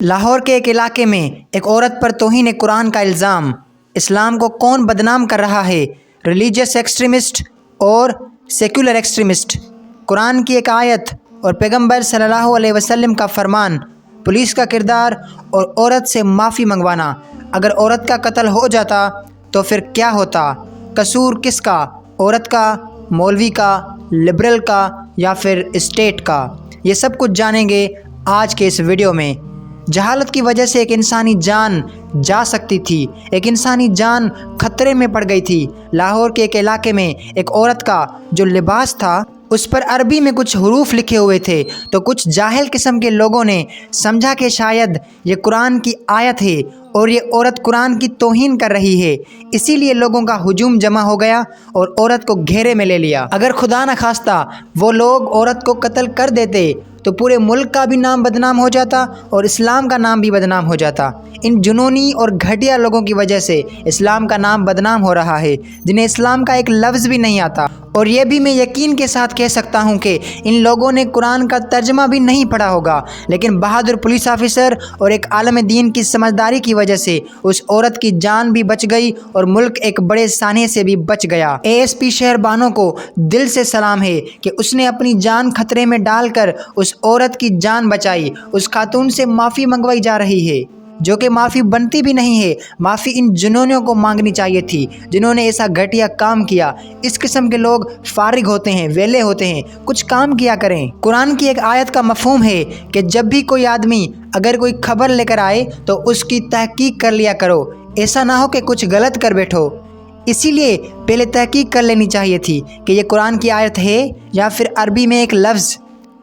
لاہور کے ایک علاقے میں ایک عورت پر توہین قرآن کا الزام۔ اسلام کو کون بدنام کر رہا ہے؟ ریلیجیس ایکسٹریمسٹ اور سیکولر ایکسٹریمسٹ۔ قرآن کی ایک آیت اور پیغمبر صلی اللہ علیہ وسلم کا فرمان، پولیس کا کردار اور عورت سے معافی منگوانا۔ اگر عورت کا قتل ہو جاتا تو پھر کیا ہوتا؟ قصور کس کا؟ عورت کا، مولوی کا، لبرل کا یا پھر اسٹیٹ کا؟ یہ سب کچھ جانیں گے آج کے اس ویڈیو میں۔ جہالت کی وجہ سے ایک انسانی جان جا سکتی تھی، ایک انسانی جان خطرے میں پڑ گئی تھی۔ لاہور کے ایک علاقے میں ایک عورت کا جو لباس تھا اس پر عربی میں کچھ حروف لکھے ہوئے تھے، تو کچھ جاہل قسم کے لوگوں نے سمجھا کہ شاید یہ قرآن کی آیت ہے اور یہ عورت قرآن کی توہین کر رہی ہے، اسی لیے لوگوں کا ہجوم جمع ہو گیا اور عورت کو گھیرے میں لے لیا۔ اگر خدا نہ خواستہ وہ لوگ عورت کو قتل کر دیتے تو پورے ملک کا بھی نام بدنام ہو جاتا اور اسلام کا نام بھی بدنام ہو جاتا۔ ان جنونی اور گھٹیا لوگوں کی وجہ سے اسلام کا نام بدنام ہو رہا ہے، جنہیں اسلام کا ایک لفظ بھی نہیں آتا۔ اور یہ بھی میں یقین کے ساتھ کہہ سکتا ہوں کہ ان لوگوں نے قرآن کا ترجمہ بھی نہیں پڑھا ہوگا، لیکن بہادر پولیس آفیسر اور ایک عالم دین کی سمجھداری کی وجہ سے اس عورت کی جان بھی بچ گئی اور ملک ایک بڑے سانحے سے بھی بچ گیا۔ اے ایس پی شہر بانو کو دل سے سلام ہے کہ اس نے اپنی جان خطرے میں ڈال کر اس عورت کی جان بچائی۔ اس خاتون سے معافی منگوائی جا رہی ہے، جو کہ معافی بنتی بھی نہیں ہے۔ معافی ان جنونیوں کو مانگنی چاہیے تھی جنہوں نے ایسا گھٹیا کام کیا۔ اس قسم کے لوگ فارغ ہوتے ہیں، ویلے ہوتے ہیں، کچھ کام کیا کریں۔ قرآن کی ایک آیت کا مفہوم ہے کہ جب بھی کوئی آدمی اگر کوئی خبر لے کر آئے تو اس کی تحقیق کر لیا کرو، ایسا نہ ہو کہ کچھ غلط کر بیٹھو۔ اسی لیے پہلے تحقیق کر لینی چاہیے تھی کہ یہ قرآن کی آیت ہے یا پھر عربی میں ایک لفظ۔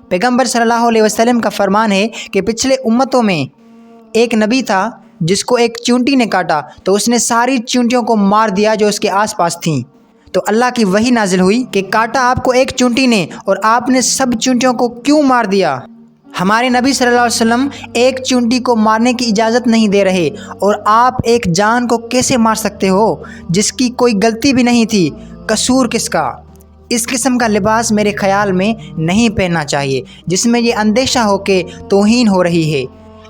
پیغمبر صلی اللہ علیہ وسلم کا فرمان ہے کہ پچھلے امتوں میں ایک نبی تھا جس کو ایک چونٹی نے کاٹا تو اس نے ساری چونٹیوں کو مار دیا جو اس کے آس پاس تھیں۔ تو اللہ کی وحی نازل ہوئی کہ کاٹا آپ کو ایک چونٹی نے اور آپ نے سب چونٹیوں کو کیوں مار دیا؟ ہمارے نبی صلی اللہ علیہ وسلم ایک چونٹی کو مارنے کی اجازت نہیں دے رہے، اور آپ ایک جان کو کیسے مار سکتے ہو جس کی کوئی غلطی بھی نہیں تھی؟ قصور کس کا؟ اس قسم کا لباس میرے خیال میں نہیں پہننا چاہیے جس میں یہ اندیشہ ہو کہ توہین ہو رہی ہے۔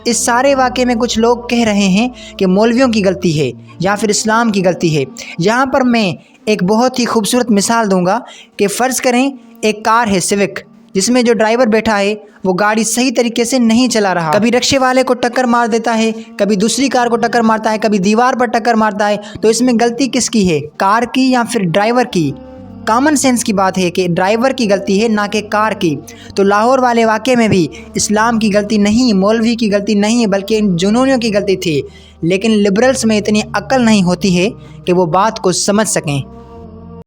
اس سارے واقعے میں کچھ لوگ کہہ رہے ہیں کہ مولویوں کی غلطی ہے یا پھر اسلام کی غلطی ہے۔ یہاں پر میں ایک بہت ہی خوبصورت مثال دوں گا کہ فرض کریں ایک کار ہے سوک، جس میں جو ڈرائیور بیٹھا ہے وہ گاڑی صحیح طریقے سے نہیں چلا رہا، کبھی رکشے والے کو ٹکر مار دیتا ہے، کبھی دوسری کار کو ٹکر مارتا ہے، کبھی دیوار پر ٹکر مارتا ہے۔ تو اس میں غلطی کس کی ہے؟ کار کی یا پھر ڈرائیور کی؟ کامن سینس کی بات ہے کہ ڈرائیور کی غلطی ہے نہ کہ کار کی۔ تو لاہور والے واقعے میں بھی اسلام کی غلطی نہیں، مولوی کی غلطی نہیں، بلکہ ان جنونیوں کی غلطی تھی۔ لیکن لبرلز میں اتنی عقل نہیں ہوتی ہے کہ وہ بات کو سمجھ سکیں۔